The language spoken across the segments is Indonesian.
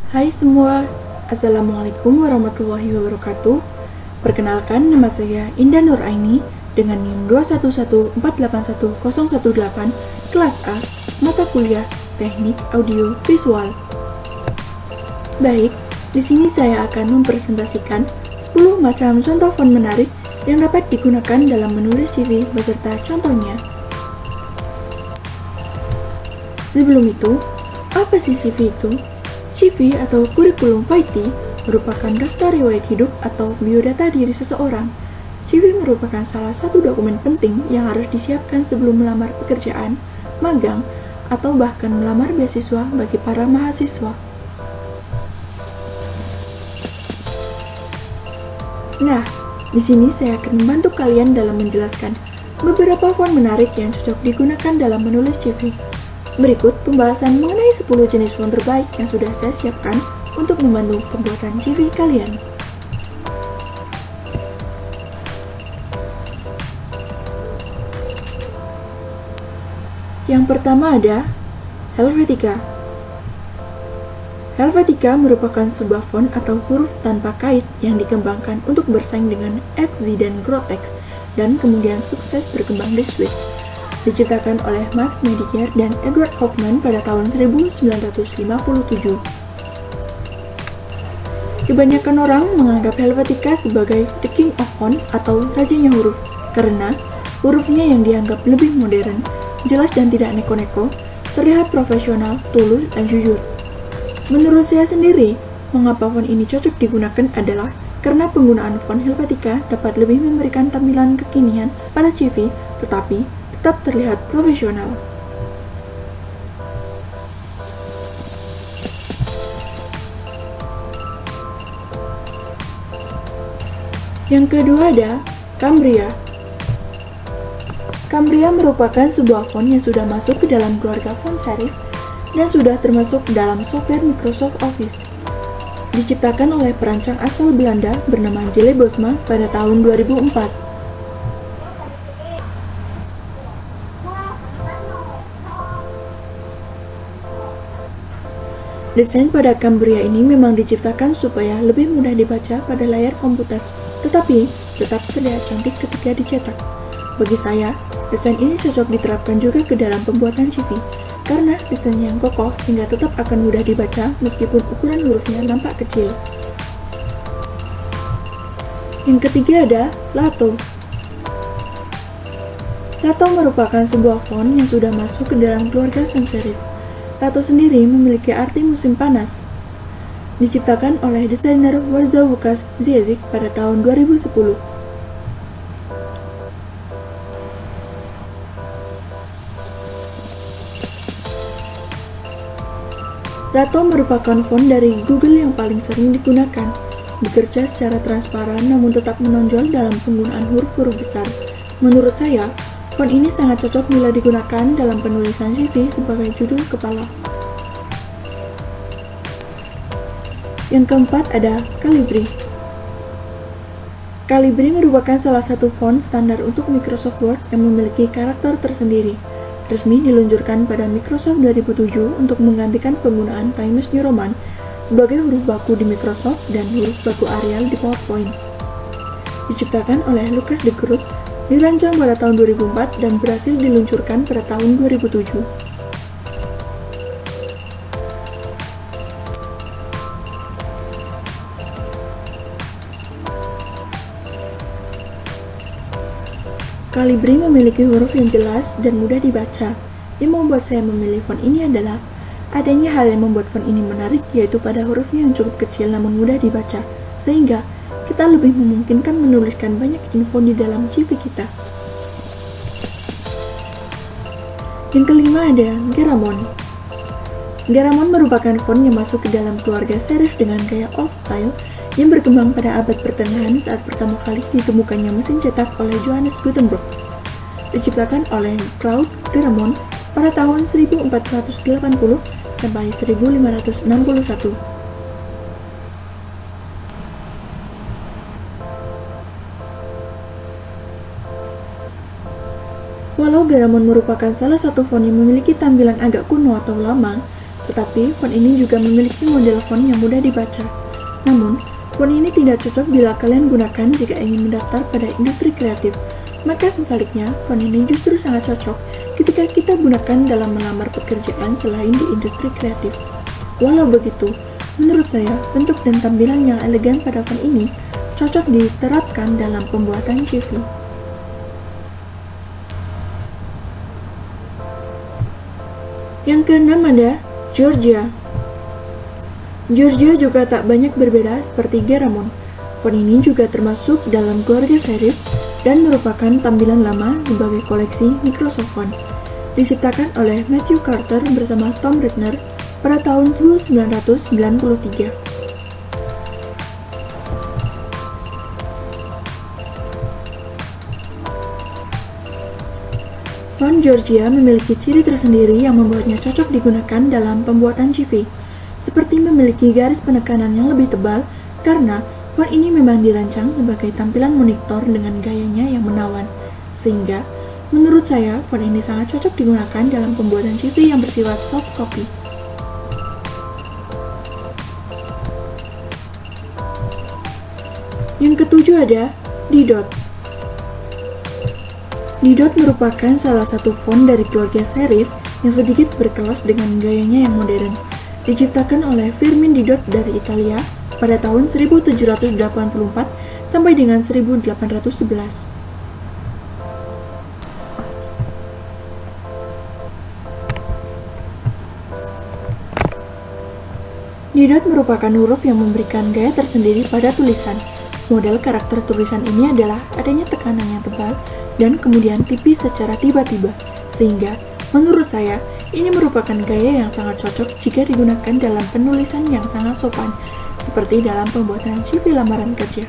Hai semua, Assalamualaikum warahmatullahi wabarakatuh. Perkenalkan, nama saya Indah Nuraini dengan NIM 211481018, kelas A, mata kuliah Teknik Audio Visual. Baik, di sini saya akan mempresentasikan 10 macam contoh font menarik yang dapat digunakan dalam menulis CV beserta contohnya. Sebelum itu, apa sih CV itu? CV atau Curriculum Vitae merupakan daftar riwayat hidup atau biodata diri seseorang. CV merupakan salah satu dokumen penting yang harus disiapkan sebelum melamar pekerjaan, magang, atau bahkan melamar beasiswa bagi para mahasiswa. Nah, di sini saya akan membantu kalian dalam menjelaskan beberapa font menarik yang cocok digunakan dalam menulis CV. Berikut pembahasan mengenai 10 jenis font terbaik yang sudah saya siapkan untuk membantu pembuatan CV kalian. Yang pertama ada Helvetica. Helvetica merupakan sebuah font atau huruf tanpa kait yang dikembangkan untuk bersaing dengan XZ dan Grotex dan kemudian sukses berkembang di Swiss. Diciptakan oleh Max Mediger dan Edward Hoffman pada tahun 1957. Kebanyakan orang menganggap Helvetica sebagai the king of font atau rajanya huruf karena hurufnya yang dianggap lebih modern, jelas dan tidak neko-neko, terlihat profesional, tulus, dan jujur. Menurut saya sendiri, mengapa font ini cocok digunakan adalah karena penggunaan font Helvetica dapat lebih memberikan tampilan kekinian pada CV, tetapi tetap terlihat profesional. Yang kedua ada Cambria. Cambria merupakan sebuah font yang sudah masuk ke dalam keluarga font serif dan sudah termasuk dalam software Microsoft Office. Diciptakan oleh perancang asal Belanda bernama Jelle Bosma pada tahun 2004. Desain pada Cambria ini memang diciptakan supaya lebih mudah dibaca pada layar komputer, tetapi tetap terlihat cantik ketika dicetak. Bagi saya, desain ini cocok diterapkan juga ke dalam pembuatan CV, karena desainnya yang kokoh sehingga tetap akan mudah dibaca meskipun ukuran hurufnya nampak kecil. Yang ketiga ada Lato. Lato merupakan sebuah font yang sudah masuk ke dalam keluarga sans serif. Lato sendiri memiliki arti musim panas. Diciptakan oleh desainer Warsaw Łukasz Ziesek pada tahun 2010. Lato merupakan font dari Google yang paling sering digunakan. Bekerja secara transparan namun tetap menonjol dalam penggunaan huruf-huruf besar. Menurut saya, font ini sangat cocok bila digunakan dalam penulisan CV sebagai judul kepala. Yang keempat ada Calibri. Calibri merupakan salah satu font standar untuk Microsoft Word yang memiliki karakter tersendiri. Resmi diluncurkan pada Microsoft 2007 untuk menggantikan penggunaan Times New Roman sebagai huruf baku di Microsoft dan huruf baku Arial di PowerPoint. Diciptakan oleh Lucas de Groot, dirancang pada tahun 2004 dan berhasil diluncurkan pada tahun 2007. Calibri memiliki huruf yang jelas dan mudah dibaca. Yang membuat saya memilih font ini adalah adanya hal yang membuat font ini menarik, yaitu pada hurufnya yang cukup kecil namun mudah dibaca, sehingga kita lebih memungkinkan menuliskan banyak info di dalam CV kita. Yang kelima ada Garamond. Garamond merupakan font yang masuk ke dalam keluarga serif dengan gaya old style yang berkembang pada abad pertengahan saat pertama kali ditemukannya mesin cetak oleh Johannes Gutenberg. Diciptakan oleh Claude Garamond pada tahun 1480 sampai 1561. Walau Garamond merupakan salah satu font yang memiliki tampilan agak kuno atau lama, Tetapi font ini juga memiliki model font yang mudah dibaca. Namun, font ini tidak cocok bila kalian gunakan jika ingin mendaftar pada industri kreatif. Maka sebaliknya, font ini justru sangat cocok ketika kita gunakan dalam melamar pekerjaan selain di industri kreatif. Walau begitu, menurut saya, bentuk dan tampilan yang elegan pada font ini cocok diterapkan dalam pembuatan CV. Yang keenam ada Georgia. Georgia juga tak banyak berbeda seperti Garamond. Font ini juga termasuk dalam keluarga serif dan merupakan tampilan lama sebagai koleksi Microsoft Font. Diciptakan oleh Matthew Carter bersama Tom Redner pada tahun 1993. Font Georgia memiliki ciri tersendiri yang membuatnya cocok digunakan dalam pembuatan CV, seperti memiliki garis penekanan yang lebih tebal karena font ini memang dirancang sebagai tampilan monitor dengan gayanya yang menawan, sehingga menurut saya font ini sangat cocok digunakan dalam pembuatan CV yang bersifat soft copy. Yang ketujuh ada Didot. Didot merupakan salah satu font dari keluarga serif yang sedikit berkelas dengan gayanya yang modern. Diciptakan oleh Firmin Didot dari Italia pada tahun 1784 sampai dengan 1811. Didot merupakan huruf yang memberikan gaya tersendiri pada tulisan. Model karakter tulisan ini adalah adanya tekanan yang tebal dan kemudian tipis secara tiba-tiba, sehingga menurut saya ini merupakan gaya yang sangat cocok jika digunakan dalam penulisan yang sangat sopan, seperti dalam pembuatan CV lamaran kerja.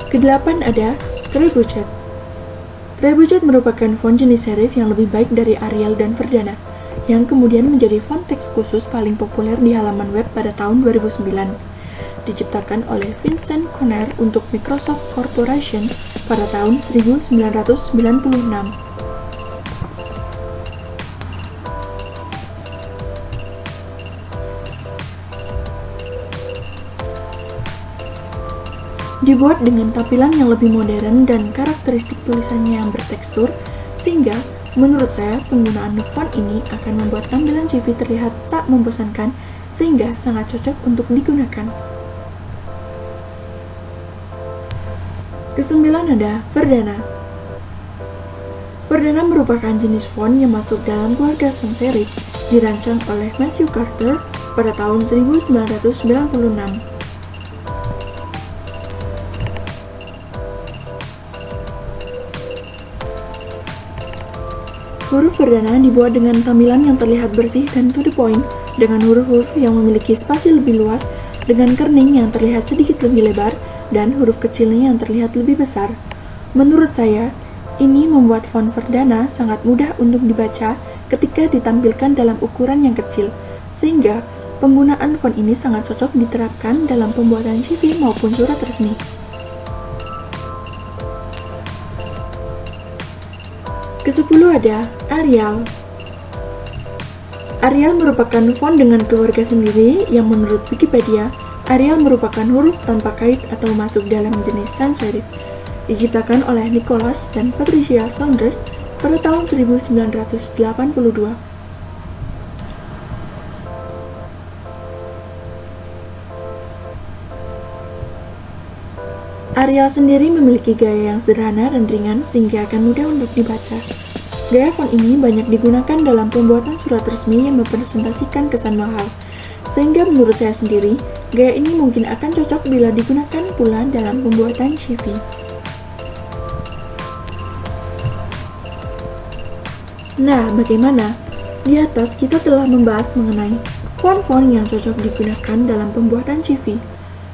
Kedelapan ada Trebuchet. Trebuchet merupakan font jenis serif yang lebih baik dari Arial dan Verdana, yang kemudian menjadi font teks khusus paling populer di halaman web pada tahun 2009. Diciptakan oleh Vincent Conner untuk Microsoft Corporation pada tahun 1996. Dibuat dengan tampilan yang lebih modern dan karakteristik tulisannya yang bertekstur, sehingga menurut saya penggunaan font ini akan membuat tampilan CV terlihat tak membosankan, sehingga sangat cocok untuk digunakan. Kesembilan ada Verdana. Verdana merupakan jenis font yang masuk dalam keluarga sans serif, dirancang oleh Matthew Carter pada tahun 1996. Huruf Verdana dibuat dengan tampilan yang terlihat bersih dan to the point, dengan huruf-huruf yang memiliki spasi lebih luas, dengan kerning yang terlihat sedikit lebih lebar, dan huruf kecilnya yang terlihat lebih besar. Menurut saya, ini membuat font Verdana sangat mudah untuk dibaca ketika ditampilkan dalam ukuran yang kecil, sehingga penggunaan font ini sangat cocok diterapkan dalam pembuatan CV maupun surat resmi. Kesepuluh ada Arial. Arial merupakan font dengan keluarga sendiri yang menurut Wikipedia, Arial merupakan huruf tanpa kait atau masuk dalam jenis sans serif. Diciptakan oleh Nicholas dan Patricia Saunders pada tahun 1982. Arial sendiri memiliki gaya yang sederhana dan ringan sehingga akan mudah untuk dibaca. Gaya font ini banyak digunakan dalam pembuatan surat resmi yang merepresentasikan kesan mahal, sehingga menurut saya sendiri, gaya ini mungkin akan cocok bila digunakan pula dalam pembuatan CV. Nah, bagaimana? Di atas kita telah membahas mengenai font-font yang cocok digunakan dalam pembuatan CV.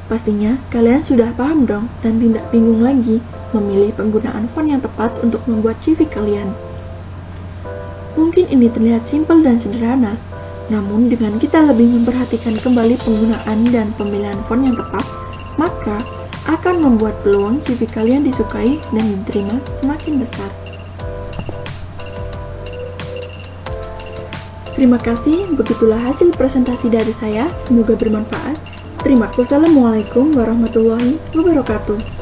Pastinya kalian sudah paham dong dan tidak bingung lagi memilih penggunaan font yang tepat untuk membuat CV kalian. Mungkin ini terlihat simpel dan sederhana, namun dengan kita lebih memperhatikan kembali penggunaan dan pemilihan font yang tepat, maka akan membuat peluang CV kalian disukai dan diterima semakin besar. Terima kasih, begitulah hasil presentasi dari saya. Semoga bermanfaat. Terima kasih. Wassalamualaikum warahmatullahi wabarakatuh.